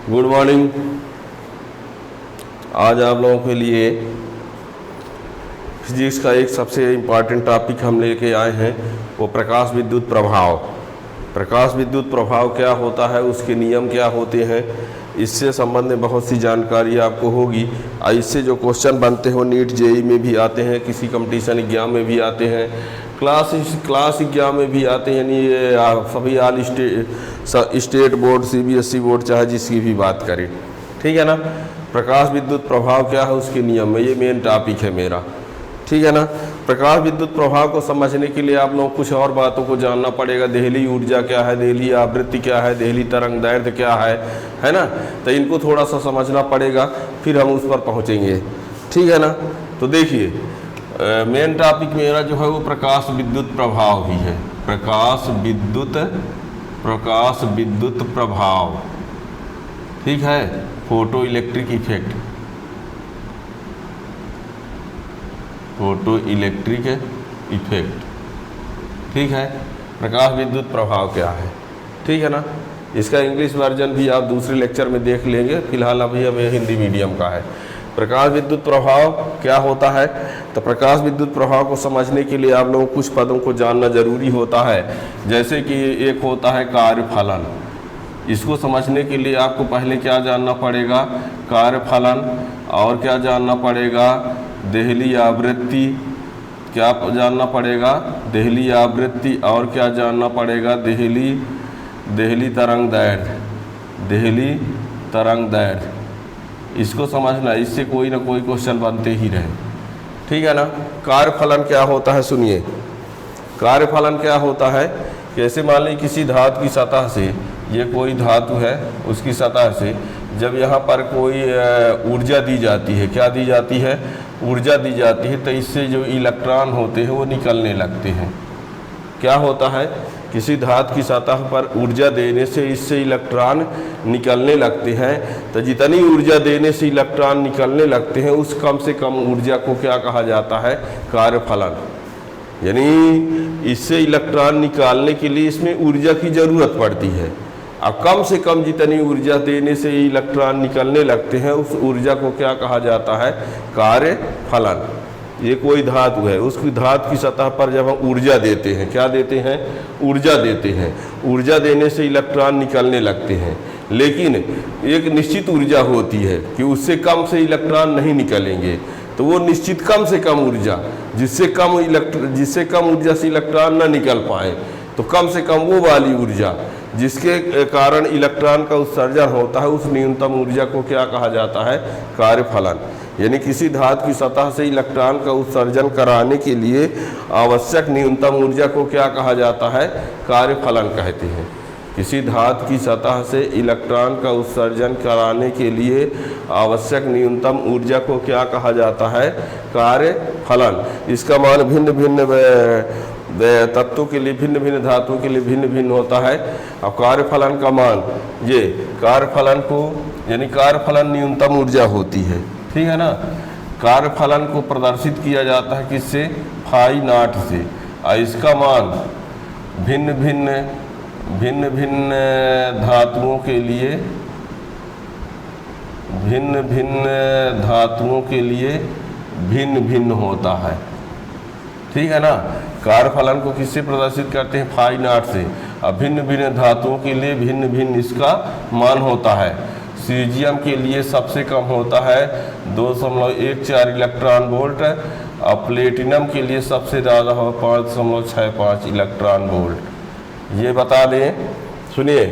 Good morning. आज आप लोगों के लिए फिजिक्स का एक सबसे इम्पॉर्टेंट टॉपिक हम लेके आए हैं, वो प्रकाश विद्युत प्रभाव। प्रकाश विद्युत प्रभाव क्या होता है, उसके नियम क्या होते हैं, इससे संबंध में बहुत सी जानकारी आपको होगी। इससे जो क्वेश्चन बनते हैं वो नीट जेई में भी आते हैं, किसी कंपटीशन एग्जाम में भी आते हैं, क्लास एग्जाम में भी आते हैं। यानी ये सभी all state board, CBSE board, चाहे जिसकी भी बात करें, ठीक है ना। प्रकाश विद्युत प्रभाव क्या है, उसके नियम में, ये मेन टॉपिक है मेरा, ठीक है ना। प्रकाश विद्युत प्रभाव को समझने के लिए आप लोग कुछ और बातों को जानना पड़ेगा। देहली ऊर्जा क्या है, देहली आवृत्ति क्या है, देहली तरंग दैर्ध्य क्या है ना। तो इनको थोड़ा सा समझना पड़ेगा, फिर हम उस पर पहुंचेंगे, ठीक है ना। तो देखिए, मेन टॉपिक मेरा जो है वो प्रकाश विद्युत प्रभाव ही है। प्रकाश विद्युत प्रभाव, ठीक है। Photo electric effect, photo electric effect, ठीक है। प्रकाश विद्युत प्रभाव क्या है, ठीक है ना। इसका इंग्लिश वर्जन भी आप दूसरे लेक्चर में देख लेंगे, फिलहाल अभी हमें हिंदी मीडियम का है। प्रकाश विद्युत प्रभाव क्या होता है, तो प्रकाश विद्युत प्रभाव को समझने के लिए आप लोगों को कुछ पदों को जानना जरूरी होता है। जैसे कि एक होता है कार्यफलन। इसको समझने के लिए आपको पहले क्या जानना पड़ेगा, कार्यफलन, और क्या जानना पड़ेगा, देहली आवृत्ति, क्या जानना पड़ेगा, देहली आवृत्ति, और क्या जानना पड़ेगा, देहली तरंग दैर्ध्य, देहली तरंग दैर्ध्य। इसको समझना, इससे कोई ना कोई क्वेश्चन बनते ही रहे, ठीक है ना। कार्यफलन क्या होता है, सुनिए। कार्यफलन क्या होता है, कैसे मान लीजिए किसी धातु की सतह से, ये कोई धातु है, उसकी सतह से जब यहाँ पर कोई ऊर्जा दी जाती है, क्या दी जाती है, ऊर्जा दी जाती है, तो इससे जो इलेक्ट्रॉन होते हैं वो निकलने लगते हैं। क्या होता है, किसी धातु की सतह पर ऊर्जा देने से इससे इलेक्ट्रॉन निकलने लगते हैं। तो जितनी ऊर्जा देने से इलेक्ट्रॉन निकलने लगते हैं, उस कम से कम ऊर्जा को क्या कहा जाता है, कार्यफलन। यानी इससे इलेक्ट्रॉन निकालने के लिए इसमें ऊर्जा की ज़रूरत पड़ती है। अब कम से कम जितनी ऊर्जा देने से इलेक्ट्रॉन निकलने लगते हैं, उस ऊर्जा को क्या कहा जाता है, कार्यफलन। ये कोई धातु है, उसकी धातु की सतह पर जब हम ऊर्जा देते हैं, क्या देते हैं, ऊर्जा देते हैं, ऊर्जा देने से इलेक्ट्रॉन निकलने लगते हैं। लेकिन एक निश्चित ऊर्जा होती है कि उससे कम से इलेक्ट्रॉन नहीं निकलेंगे। तो वो निश्चित कम से कम ऊर्जा, जिससे कम ऊर्जा से इलेक्ट्रॉन न निकल पाए, तो कम से कम वो वाली ऊर्जा जिसके कारण इलेक्ट्रॉन का उत्सर्जन होता है, उस न्यूनतम ऊर्जा को क्या कहा जाता है, कार्यफलन। यानी किसी धातु की सतह से इलेक्ट्रॉन का उत्सर्जन कराने के लिए आवश्यक न्यूनतम ऊर्जा को क्या कहा जाता है, कार्यफलन कहते हैं। किसी धातु की सतह से इलेक्ट्रॉन का उत्सर्जन कराने के लिए आवश्यक न्यूनतम ऊर्जा को क्या कहा जाता है, कार्यफलन। इसका मान भिन्न भिन्न तत्वों के लिए, भिन्न भिन्न धातुओं के लिए भिन्न भिन्न होता है। अब कार्यफलन का मान, ये कार्यफलन को, यानी कार्यफलन न्यूनतम ऊर्जा होती है, ठीक है ना। कार्यफलन को प्रदर्शित किया जाता है किससे, फाई नॉट से। और इसका मान भिन्न भिन्न धातुओं के लिए, भिन्न भिन्न होता है, ठीक है ना। कार्यफलन को किससे प्रदर्शित करते हैं, फाई नॉट से। अब भिन्न भिन्न धातुओं के लिए भिन्न भिन्न इसका मान होता है। सीजियम के लिए सबसे कम होता है 2.14 इलेक्ट्रॉन वोल्ट, और प्लेटिनम के लिए सबसे ज़्यादा हो 5.65 इलेक्ट्रॉन वोल्ट। ये बता दें, सुनिए,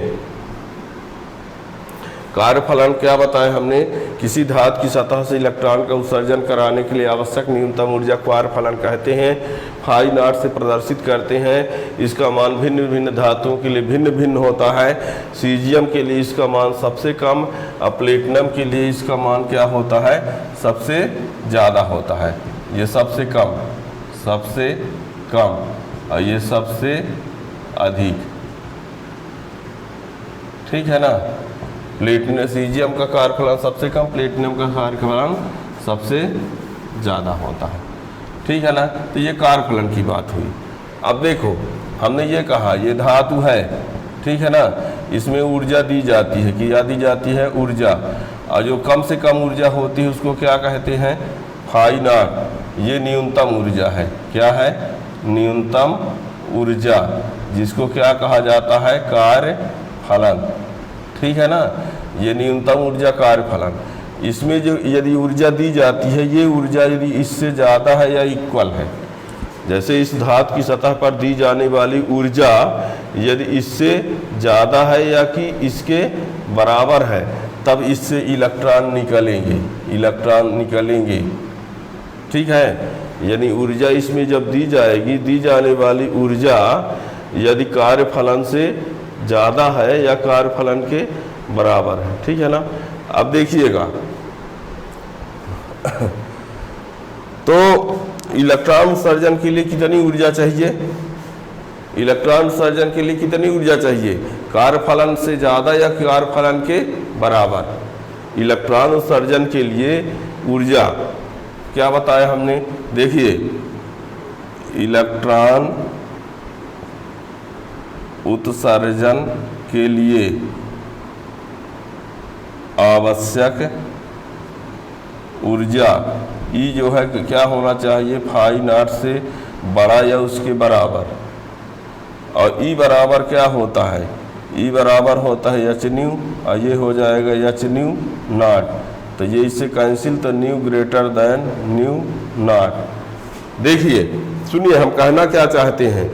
कार्यफलन क्या बताएं हमने, किसी धातु की सतह से इलेक्ट्रॉन का उत्सर्जन कराने के लिए आवश्यक न्यूनतम ऊर्जा कार्यफलन कहते हैं। फाई नॉट से प्रदर्शित करते हैं। इसका मान भिन्न भिन्न धातुओं के लिए भिन्न भिन्न होता है। सीजियम के लिए इसका मान सबसे कम, और प्लेटिनम के लिए इसका मान क्या होता है, सबसे ज़्यादा होता है। ये सबसे कम, और ये सबसे अधिक, ठीक है ना। प्लेटिनम, सीजियम का कार्यफलन सबसे कम, प्लेटिनम का कार्यफलन सबसे ज़्यादा होता है, ठीक है ना। तो ये कार्यफलन की बात हुई। अब देखो, हमने ये कहा ये धातु है, ठीक है ना। इसमें ऊर्जा दी जाती है, क्या दी जाती है? ऊर्जा। और जो कम से कम ऊर्जा होती है उसको क्या कहते हैं? Phi naught. ये न्यूनतम ऊर्जा है। क्या है? न्यूनतम ऊर्जा, जिसको क्या कहा जाता है? कार्य फलन। ठीक है ना, ये न्यूनतम ऊर्जा कार्य फलन। इसमें जो यदि ऊर्जा दी जाती है, ये ऊर्जा यदि इससे ज़्यादा है या इक्वल है, जैसे इस धातु की सतह पर दी जाने वाली ऊर्जा यदि इससे ज़्यादा है या कि इसके बराबर है, तब इससे इलेक्ट्रॉन निकलेंगे, इलेक्ट्रॉन निकलेंगे। ठीक है, यानी ऊर्जा इसमें जब दी जाएगी, दी जाने वाली ऊर्जा यदि कार्यफलन से ज़्यादा है या कार्यफलन के बराबर है। ठीक है ना। अब देखिएगा, तो इलेक्ट्रॉन उत्सर्जन के लिए कितनी ऊर्जा चाहिए? इलेक्ट्रॉन उत्सर्जन के लिए कितनी ऊर्जा चाहिए? कार्यफलन से ज़्यादा या कार्यफलन के बराबर। इलेक्ट्रॉन उत्सर्जन के लिए ऊर्जा क्या बताया हमने? देखिए, इलेक्ट्रॉन उत्सर्जन के लिए आवश्यक ऊर्जा ई जो है क्या होना चाहिए? फाई नॉट से बड़ा या उसके बराबर। और ई बराबर क्या होता है? ई बराबर होता है एच न्यू, और ये हो जाएगा एच न्यू नॉट। तो ये इससे कैंसिल, तो new greater than new not. देखिए, सुनिए, हम कहना क्या चाहते हैं?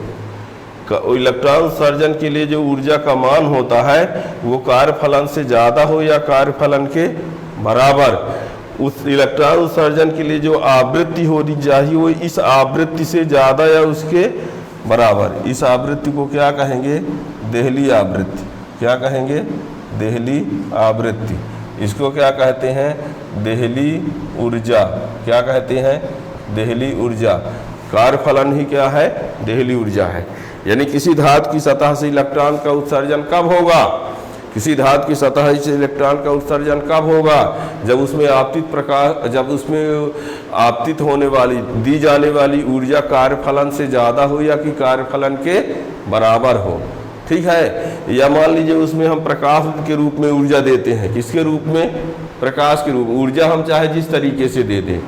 इलेक्ट्रॉन उत्सर्जन के लिए जो ऊर्जा का मान होता है वो कार्यफलन से ज़्यादा हो या कार्यफलन के बराबर। उस इलेक्ट्रॉन उत्सर्जन के लिए जो आवृत्ति होनी चाहिए वो इस आवृत्ति से ज़्यादा या उसके बराबर। इस आवृत्ति को क्या कहेंगे? देहली आवृत्ति। क्या कहेंगे? देहली आवृत्ति। इसको क्या कहते हैं? देहली ऊर्जा। क्या कहते हैं? देहली ऊर्जा। कार्यफलन ही क्या है? देहली ऊर्जा है। यानी किसी धातु की सतह से इलेक्ट्रॉन का उत्सर्जन कब होगा? किसी धातु की सतह से इलेक्ट्रॉन का उत्सर्जन कब होगा? जब उसमें आपतित प्रकाश, जब उसमें आपतित होने वाली, दी जाने वाली ऊर्जा कार्यफलन से ज़्यादा हो या कि कार्यफलन के बराबर हो। ठीक है। या मान लीजिए उसमें हम प्रकाश के रूप में ऊर्जा देते हैं। किसके रूप में? प्रकाश के रूप में। ऊर्जा हम चाहे जिस तरीके से दे दें,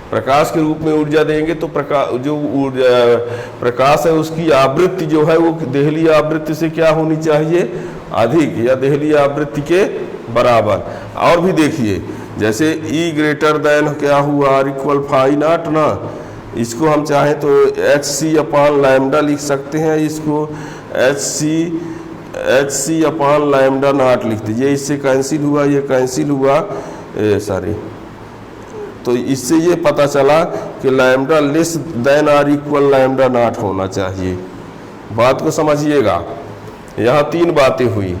प्रकाश के रूप में ऊर्जा देंगे तो प्रकाश है उसकी आवृत्ति जो है वो देहली आवृत्ति से क्या होनी चाहिए? अधिक, या देहली आवृत्ति के बराबर। और भी देखिए, जैसे E ग्रेटर देन क्या हुआ? R इक्वल फाई नॉट ना। इसको हम चाहें तो HC अपॉन लैम्डा लिख सकते हैं। इसको HC अपॉन लैम्डा नॉट लिख दीजिए। इससे कैंसिल हुआ, ये कैंसिल हुआ, सॉरी। तो इससे ये पता चला कि lambda less than R equal lambda naught होना चाहिए। बात को समझिएगा। यहाँ तीन बातें हुई।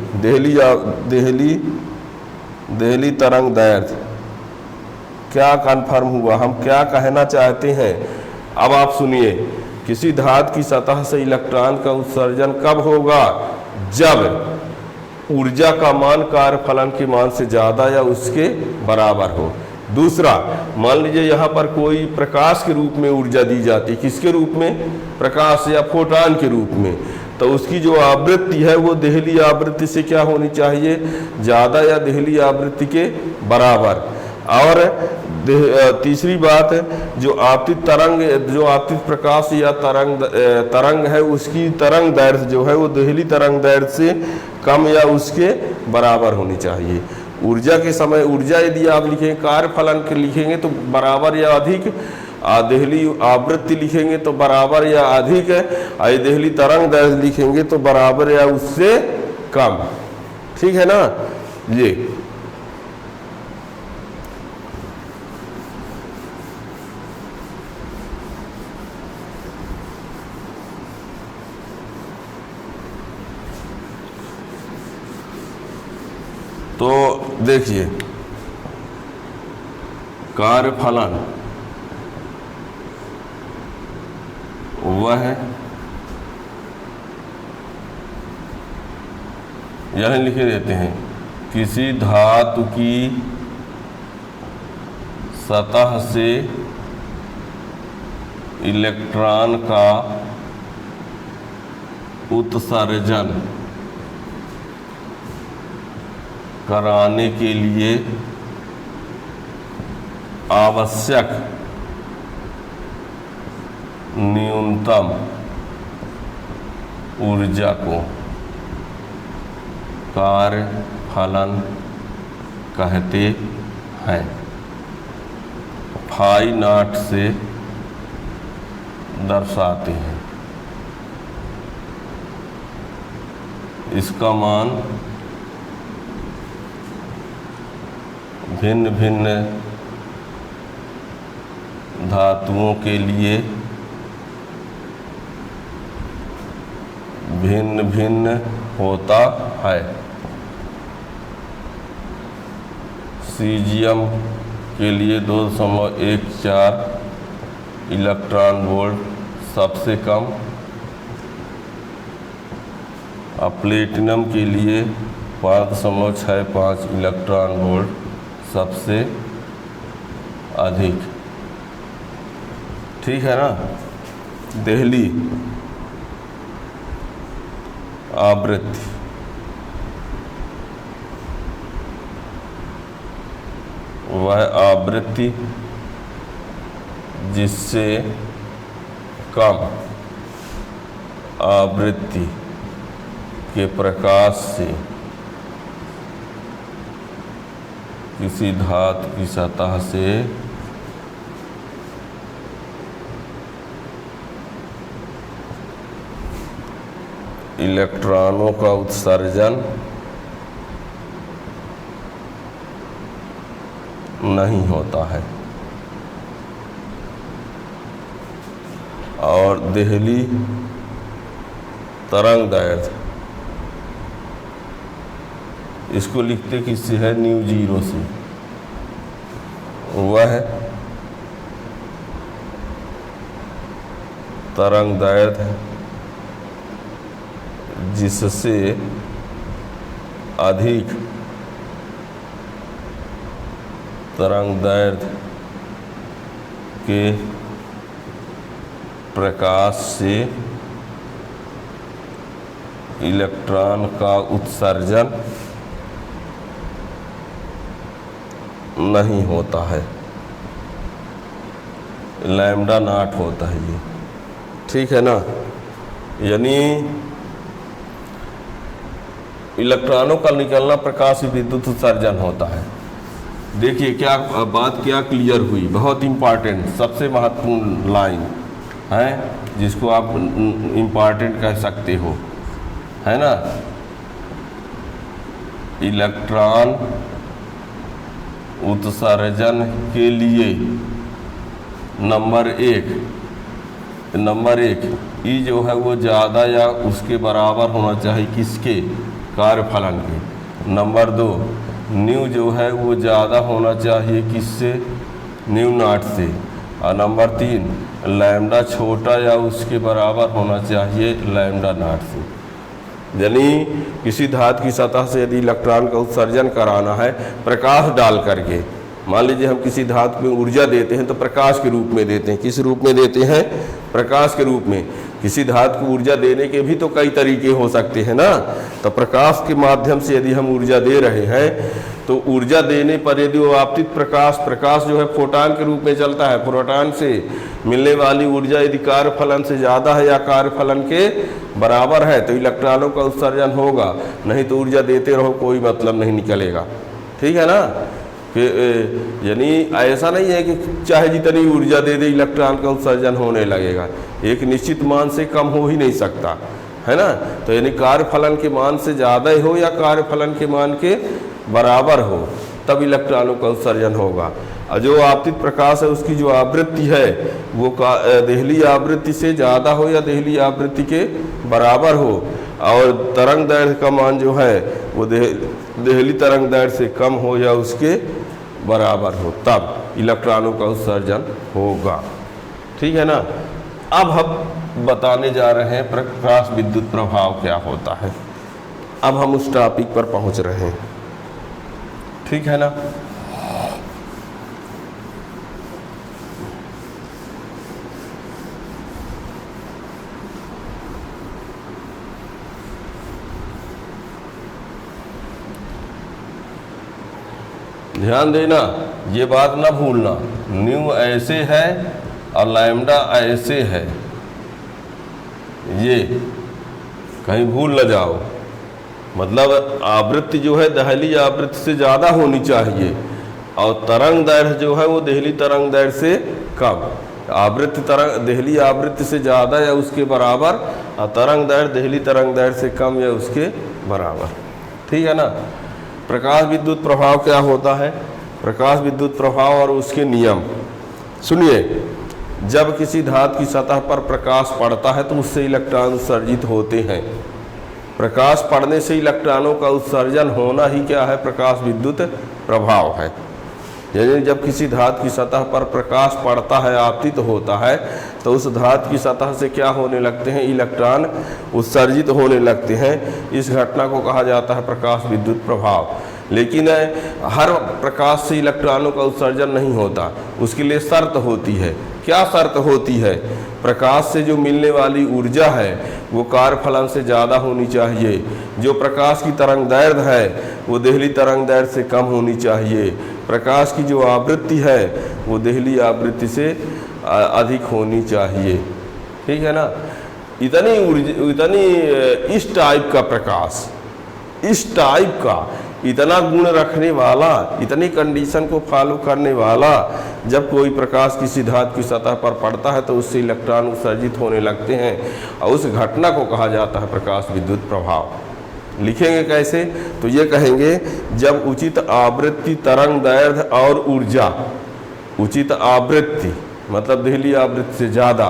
देहली तरंग दैर्घ्य क्या कन्फर्म हुआ? हम क्या कहना चाहते हैं? अब आप सुनिए, किसी धातु की सतह से इलेक्ट्रॉन का उत्सर्जन कब होगा? जब ऊर्जा का मान कार्यफलन के मान से ज़्यादा या उसके बराबर हो। दूसरा, मान लीजिए यहाँ पर कोई प्रकाश के रूप में ऊर्जा दी जाती। किसके रूप में? प्रकाश या फोटॉन के रूप में। तो उसकी जो आवृत्ति है वो देहली आवृत्ति से क्या होनी चाहिए? ज़्यादा या देहली आवृत्ति के बराबर। और तीसरी बात, जो आपतित तरंग, जो आपतित प्रकाश या तरंग है उसकी तरंग दैर्घ्य जो है वो देहली तरंग दैर्घ्य से कम या उसके बराबर होनी चाहिए। ऊर्जा के समय ऊर्जा यदि आप लिखेंगे, कार्यफलन के लिखेंगे तो बराबर या अधिक, देहली आवृत्ति लिखेंगे तो बराबर या अधिक है, और देहली तरंग दैर्घ्य लिखेंगे तो बराबर या उससे कम। ठीक है ना। ये तो देखिए, कार्यफलन वह यह लिखे देते हैं, किसी धातु की सतह से इलेक्ट्रॉन का उत्सर्जन कराने के लिए आवश्यक न्यूनतम ऊर्जा को कार्यफलन कहते हैं। फाई नॉट से दर्शाते हैं। इसका मान भिन्न भिन्न धातुओं के लिए भिन्न भिन्न होता है। सीजियम के लिए 2.14 इलेक्ट्रॉन वोल्ट सबसे कम, और प्लेटिनम के लिए 5.65 इलेक्ट्रॉन वोल्ट सबसे अधिक। ठीक है ना। देहली आवृत्ति वह आवृत्ति जिससे कम आवृत्ति के प्रकाश से किसी धातु की सतह से इलेक्ट्रॉनों का उत्सर्जन नहीं होता है। और देहली तरंग दैर्ध्य, इसको लिखते किससे है? न्यू जीरो से। वह तरंग दैर्ध्य जिससे अधिक तरंग दैर्ध्य के प्रकाश से इलेक्ट्रॉन का उत्सर्जन नहीं होता है। लैम्डा नॉट होता है ये। ठीक है ना। यानी इलेक्ट्रॉनों का निकलना प्रकाश विद्युत उत्सर्जन होता है। देखिए क्या बात क्या क्लियर हुई। बहुत इम्पॉर्टेंट, सबसे महत्वपूर्ण लाइन है जिसको आप इम्पॉर्टेंट कह सकते हो, है ना। इलेक्ट्रॉन उत्सर्जन के लिए नंबर एक ई जो है वो ज़्यादा या उसके बराबर होना चाहिए किसके? कार्यफलन के। नंबर 2 न्यू जो है वो ज़्यादा होना चाहिए किससे? न्यू नॉट से। और नंबर 3 लैम्डा छोटा या उसके बराबर होना चाहिए लैम्डा नॉट से। यानी किसी धातु की सतह से यदि इलेक्ट्रॉन का उत्सर्जन कराना है प्रकाश डाल करके, मान लीजिए हम किसी धातु में ऊर्जा देते हैं तो प्रकाश के रूप में देते हैं। किस रूप में देते हैं? प्रकाश के रूप में। किसी धातु को ऊर्जा देने के भी तो कई तरीके हो सकते हैं ना। तो प्रकाश के माध्यम से यदि हम ऊर्जा दे रहे हैं तो ऊर्जा देने पर यदि वो आपतित प्रकाश जो है फोटॉन के रूप में चलता है, प्रोटॉन से मिलने वाली ऊर्जा यदि कार्यफलन से ज़्यादा है या कार्यफलन के बराबर है तो इलेक्ट्रॉनों का उत्सर्जन होगा, नहीं तो ऊर्जा देते रहो कोई मतलब नहीं निकलेगा। ठीक है ना। कि यानी ऐसा नहीं है कि चाहे जितनी ऊर्जा दे दे इलेक्ट्रॉन का उत्सर्जन होने लगेगा। एक निश्चित मान से कम हो ही नहीं सकता, है ना। तो यानी कार्यफलन के मान से ज़्यादा हो या कार्यफलन के मान के बराबर हो तब इलेक्ट्रॉनों का उत्सर्जन होगा। और जो आपतित प्रकाश है उसकी जो आवृत्ति है वो देहली आवृत्ति से ज़्यादा हो या देहली आवृत्ति के बराबर हो, और तरंग दैर्ध्य का मान जो है वो देहली तरंग दैर्ध्य से कम हो या उसके बराबर हो, तब इलेक्ट्रॉनों का उत्सर्जन होगा। ठीक है ना। अब हम बताने जा रहे हैं प्रकाश विद्युत प्रभाव क्या होता है। अब हम उस टॉपिक पर पहुंच रहे हैं। ठीक है ना। ध्यान देना, ये बात ना भूलना, न्यू ऐसे है और लैम्डा ऐसे है, ये कहीं भूल न जाओ। मतलब आवृत्ति जो है दहली आवृत्ति से ज़्यादा होनी चाहिए और तरंग दैर्घ्य जो है वो देहली तरंग दैर्घ्य से कम। आवृत्ति तरंग देहली आवृत्ति से ज़्यादा या उसके बराबर और तरंग दैर्घ्य देहली तरंग दैर्घ्य से कम या उसके बराबर। ठीक है ना। प्रकाश विद्युत प्रभाव क्या होता है? प्रकाश विद्युत प्रभाव और उसके नियम सुनिए। जब किसी धातु की सतह पर प्रकाश पड़ता है तो उससे इलेक्ट्रॉन उत्सर्जित होते हैं। प्रकाश पड़ने से इलेक्ट्रॉनों का उत्सर्जन होना ही क्या है? प्रकाश विद्युत प्रभाव है। यानी जब किसी धातु की सतह पर प्रकाश पड़ता है, आपतित होता है, तो उस धातु की सतह से क्या होने लगते हैं? इलेक्ट्रॉन उत्सर्जित होने लगते हैं। इस घटना को कहा जाता है प्रकाश विद्युत प्रभाव। लेकिन हर प्रकाश से इलेक्ट्रॉनों का उत्सर्जन नहीं होता, उसके लिए शर्त होती है। क्या शर्त होती है? प्रकाश से जो मिलने वाली ऊर्जा है वो कार्यफलन से ज़्यादा होनी चाहिए। जो प्रकाश की तरंग दैर्घ्य है वो देहली तरंग दैर्घ्य से कम होनी चाहिए। प्रकाश की जो आवृत्ति है वो देहली आवृत्ति से अधिक होनी चाहिए। ठीक है ना। इतनी इस टाइप का प्रकाश, इस टाइप का इतना गुण रखने वाला, इतनी कंडीशन को फॉलो करने वाला जब कोई प्रकाश किसी धातु की सतह पर पड़ता है तो उससे इलेक्ट्रॉन उत्सर्जित होने लगते हैं और उस घटना को कहा जाता है प्रकाश विद्युत प्रभाव। लिखेंगे कैसे? तो ये कहेंगे जब उचित आवृत्ति तरंग दैर्घ्य और ऊर्जा, उचित आवृत्ति मतलब देहली आवृत्ति से ज़्यादा,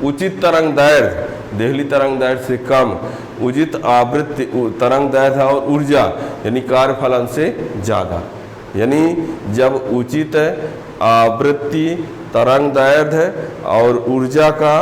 उचित तरंग दैर्घ्य देहली तरंग दैर्घ्य से कम, उचित आवृत्ति तरंग दैर्घ्य और ऊर्जा यानी कार्यफलन से ज़्यादा। यानी जब उचित आवृत्ति तरंग दैर्घ्य और ऊर्जा का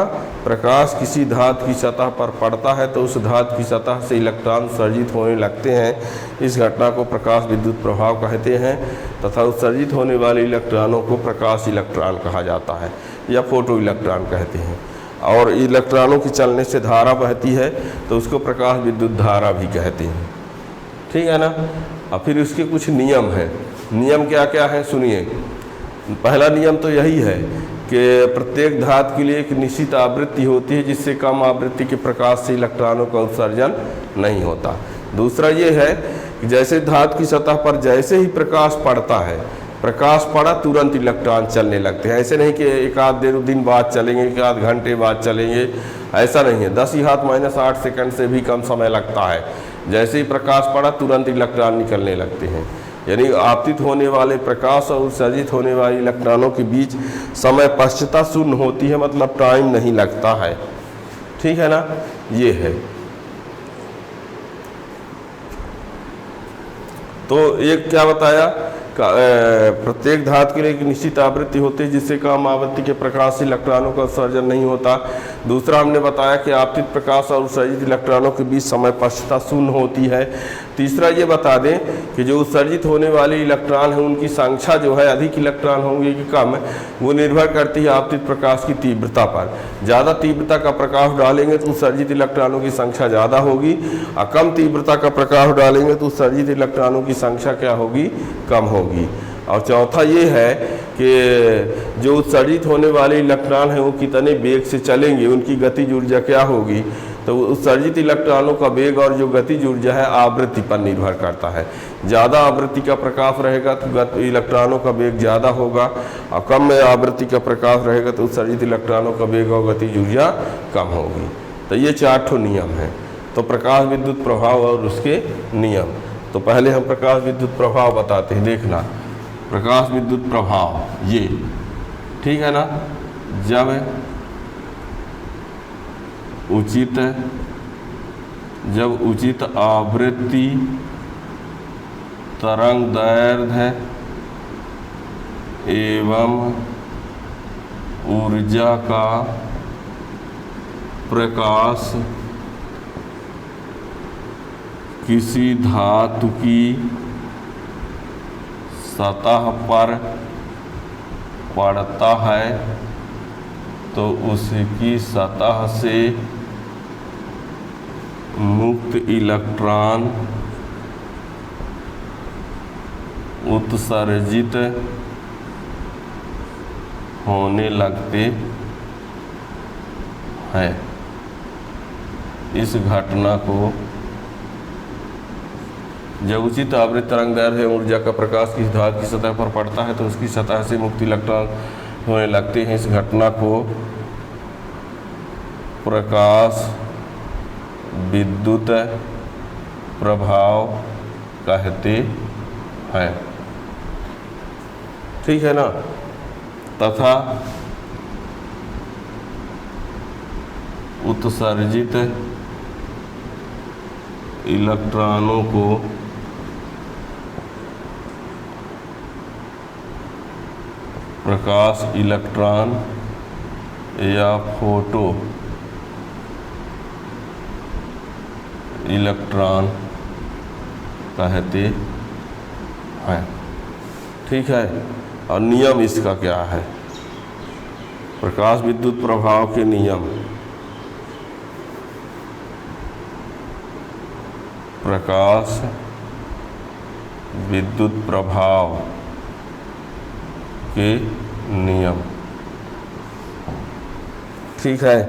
प्रकाश किसी धातु की सतह पर पड़ता है तो उस धातु की सतह से इलेक्ट्रॉन उत्सर्जित होने लगते हैं। इस घटना को प्रकाश विद्युत प्रभाव कहते हैं तथा उत्सर्जित होने वाले इलेक्ट्रॉनों को प्रकाश इलेक्ट्रॉन कहा जाता है या फोटो इलेक्ट्रॉन कहते हैं। और इलेक्ट्रॉनों के चलने से धारा बहती है तो उसको प्रकाश विद्युत धारा भी कहते हैं। ठीक है ना। और फिर उसके कुछ नियम हैं। नियम क्या क्या है सुनिए। पहला नियम तो यही है कि प्रत्येक धातु के लिए एक निश्चित आवृत्ति होती है जिससे कम आवृत्ति के प्रकाश से इलेक्ट्रॉनों का उत्सर्जन नहीं होता। दूसरा ये है कि जैसे धातु की सतह पर जैसे ही प्रकाश पड़ता है, प्रकाश पड़ा तुरंत इलेक्ट्रॉन चलने लगते हैं। ऐसे नहीं कि एक आध दिन बाद चलेंगे, एक आध घंटे बाद चलेंगे, ऐसा नहीं है। 10⁻⁸ सेकंड से भी कम समय लगता है। जैसे ही प्रकाश पड़ा तुरंत इलेक्ट्रॉन निकलने लगते हैं। यानी आपतित होने वाले प्रकाश और उत्सर्जित होने वाले इलेक्ट्रॉनों के बीच समय पश्चता शून्य होती है, मतलब टाइम नहीं लगता है। ठीक है ना। ये है। तो एक क्या बताया, प्रत्येक धातु के लिए एक निश्चित आवृत्ति होती है जिससे कम आवृत्ति के प्रकाश से इलेक्ट्रॉनों का उत्सर्जन नहीं होता। दूसरा हमने बताया कि आपतित प्रकाश और उत्सर्जित इलेक्ट्रॉनों के बीच समय पश्चता शून्य होती है। तीसरा ये बता दें कि जो उत्सर्जित होने वाले इलेक्ट्रॉन हैं उनकी संख्या जो है अधिक इलेक्ट्रॉन होंगे कि कम, वो निर्भर करती है आपतित प्रकाश की तीव्रता पर। ज़्यादा तीव्रता का प्रकाश डालेंगे तो उत्सर्जित इलेक्ट्रॉनों की संख्या ज़्यादा होगी और कम तीव्रता का प्रकाश डालेंगे तो उत्सर्जित इलेक्ट्रॉनों की संख्या क्या होगी? कम होगी। और चौथा ये है कि जो उत्सर्जित होने वाले इलेक्ट्रॉन हैं वो कितने वेग से चलेंगे, उनकी गतिज ऊर्जा क्या होगी। तो उत्सर्जित इलेक्ट्रॉनों का वेग और जो गतिज ऊर्जा है आवृत्ति पर निर्भर करता है। ज़्यादा आवृत्ति का प्रकाश रहेगा तो इलेक्ट्रॉनों का वेग ज़्यादा होगा और कम आवृत्ति का प्रकाश रहेगा तो उत्सर्जित इलेक्ट्रॉनों का वेग और गतिज ऊर्जा कम होगी। तो ये 4 नियम हैं। तो प्रकाश विद्युत प्रभाव और उसके नियम। तो पहले हम प्रकाश विद्युत प्रभाव बताते हैं। देखना, प्रकाश विद्युत प्रभाव ये, ठीक है ना। जब उचित आवृत्ति तरंग दैर्घ्य एवं ऊर्जा का प्रकाश किसी धातु की सतह पर पड़ता है तो उसकी सतह से मुक्त इलेक्ट्रॉन उत्सर्जित होने लगते हैं। इस घटना को जब उचित आवृत्ति तरंगदैर्घ्य ऊर्जा का प्रकाश किसी धातु की सतह पर पड़ता है तो उसकी सतह से मुक्त इलेक्ट्रॉन होने लगते हैं। इस घटना को प्रकाश विद्युत प्रभाव कहते हैं। ठीक है ना। तथा उत्सर्जित इलेक्ट्रॉनों को प्रकाश इलेक्ट्रॉन या फोटो इलेक्ट्रॉन कहते हैं। ठीक है। और नियम इसका क्या है? प्रकाश विद्युत प्रभाव के नियम। प्रकाश विद्युत प्रभाव के नियम। ठीक है।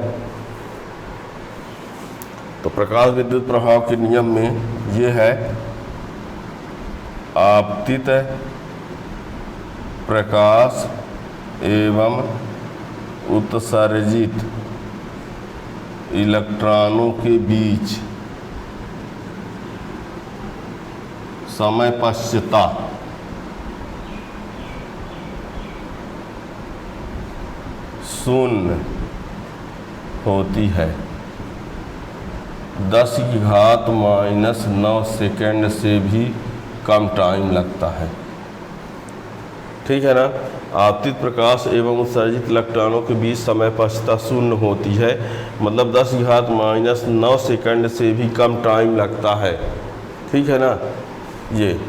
तो प्रकाश विद्युत प्रभाव के नियम में ये है, आपतित प्रकाश एवं उत्सर्जित इलेक्ट्रॉनों के बीच समयपश्यता शून्य होती है। 10⁻⁹ सेकेंड से भी कम टाइम लगता है। ठीक है ना। आपतित प्रकाश एवं उत्सर्जित इलेक्ट्रॉनों के बीच समयपश्यता शून्य होती है, मतलब 10⁻⁹ सेकेंड से भी कम टाइम लगता है। ठीक है ना। ये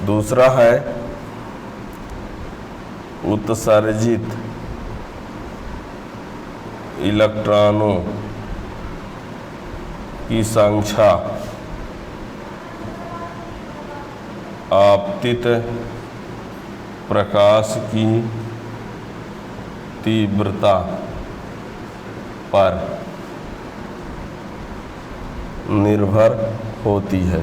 दूसरा है उत्सर्जित इलेक्ट्रॉनों की संख्या आपतित प्रकाश की तीव्रता पर निर्भर होती है।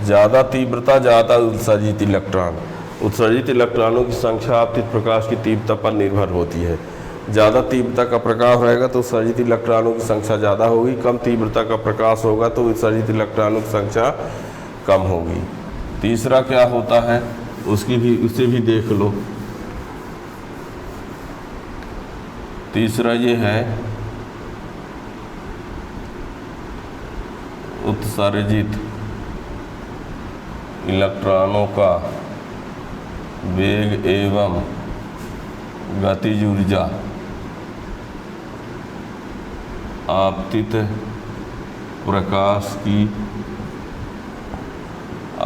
ज़्यादा तीव्रता ज़्यादा उत्सर्जित इलेक्ट्रॉनों की संख्या आपतित प्रकाश की तीव्रता पर निर्भर होती है। ज़्यादा तीव्रता का प्रकाश रहेगा तो उत्सर्जित इलेक्ट्रॉनों की संख्या ज़्यादा होगी, कम तीव्रता का प्रकाश होगा तो उत्सर्जित इलेक्ट्रॉनों की संख्या कम होगी। तीसरा क्या होता है उसे भी देख लो। तीसरा ये है उत्सर्जित इलेक्ट्रॉनों का वेग एवं गतिज ऊर्जा आपतित प्रकाश की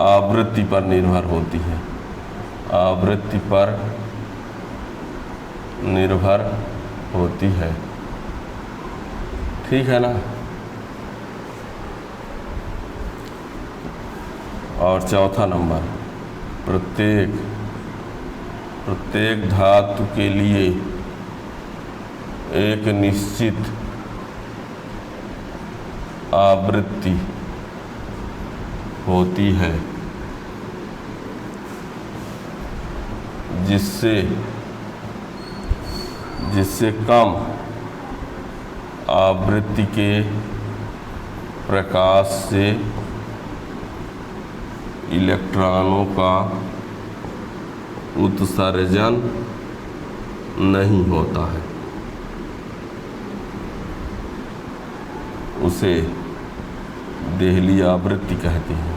आवृत्ति पर निर्भर होती है। आवृत्ति पर निर्भर होती है। ठीक है ना। और चौथा नंबर, प्रत्येक धातु के लिए एक निश्चित आवृत्ति होती है जिससे कम आवृत्ति के प्रकाश से इलेक्ट्रॉनों का उत्सर्जन नहीं होता है। उसे देहली आवृत्ति कहते हैं।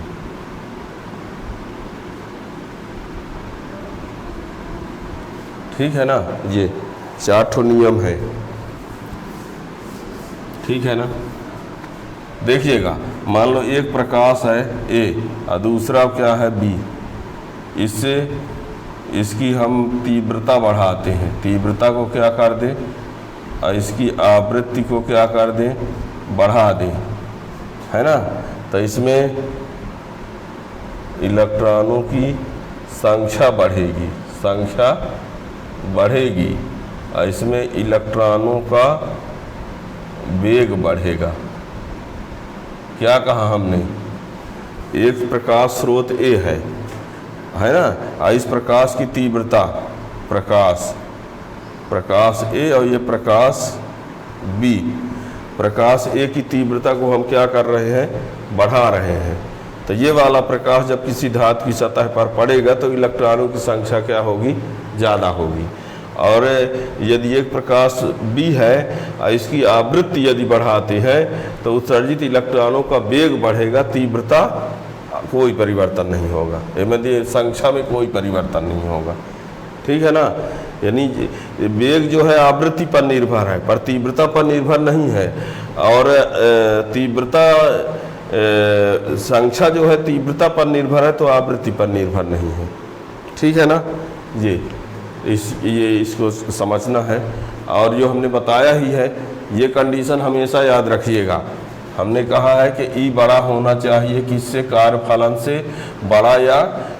ठीक है ना। ये 4 नियम है। ठीक है ना। देखिएगा, मान लो एक प्रकाश है ए और दूसरा क्या है बी। इससे इसकी हम तीव्रता बढ़ाते हैं, तीव्रता को क्या कर दें और इसकी आवृत्ति को क्या कर दें, बढ़ा दें, है ना। तो इसमें इलेक्ट्रॉनों की संख्या बढ़ेगी, संख्या बढ़ेगी और इसमें इलेक्ट्रॉनों का वेग बढ़ेगा। क्या कहा हमने? एक प्रकाश स्रोत ए है ना, और इस प्रकाश की तीव्रता प्रकाश ए और ये प्रकाश बी, प्रकाश ए की तीव्रता को हम क्या कर रहे हैं? बढ़ा रहे हैं। तो ये वाला प्रकाश जब किसी धातु की सतह पर पड़ेगा तो इलेक्ट्रॉनों की संख्या क्या होगी? ज़्यादा होगी। और यदि एक प्रकाश बी है और इसकी आवृत्ति यदि बढ़ाते हैं तो उत्सर्जित इलेक्ट्रॉनों का वेग बढ़ेगा, तीव्रता कोई परिवर्तन नहीं होगा, इसमें संख्या में कोई परिवर्तन नहीं होगा। ठीक है ना? यानी वेग जो है आवृत्ति पर निर्भर है, पर तीव्रता पर निर्भर नहीं है। और तीव्रता संख्या जो है तीव्रता पर निर्भर है, तो आवृत्ति पर निर्भर नहीं है। ठीक है ना? ये इसको समझना है। और जो हमने बताया ही है, ये कंडीशन हमेशा याद रखिएगा। हमने कहा है कि ई बड़ा होना चाहिए किससे? कार्यफलन से बड़ा,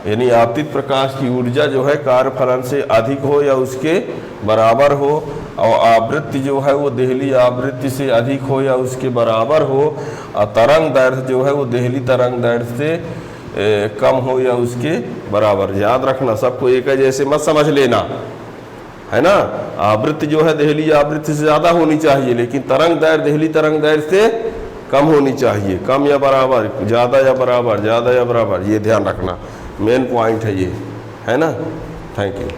यानी आपतित प्रकाश की ऊर्जा जो है कार्यफलन से अधिक हो या उसके बराबर हो, और आवृत्ति जो है वो देहली आवृत्ति से अधिक हो या उसके बराबर हो, और तरंग दैर्घ्य जो है वो देहली तरंग दैर्घ्य से कम हो या उसके बराबर। याद रखना, सबको एक है जैसे मत समझ लेना, है ना? आवृत्ति जो है देहली आवृत्ति से ज़्यादा होनी चाहिए, लेकिन तरंग दैर्घ्य देहली तरंग दैर्घ्य से कम होनी चाहिए। कम या बराबर, ज़्यादा या बराबर, ज़्यादा या बराबर, ये ध्यान रखना, मेन पॉइंट है ये, है ना? Thank you.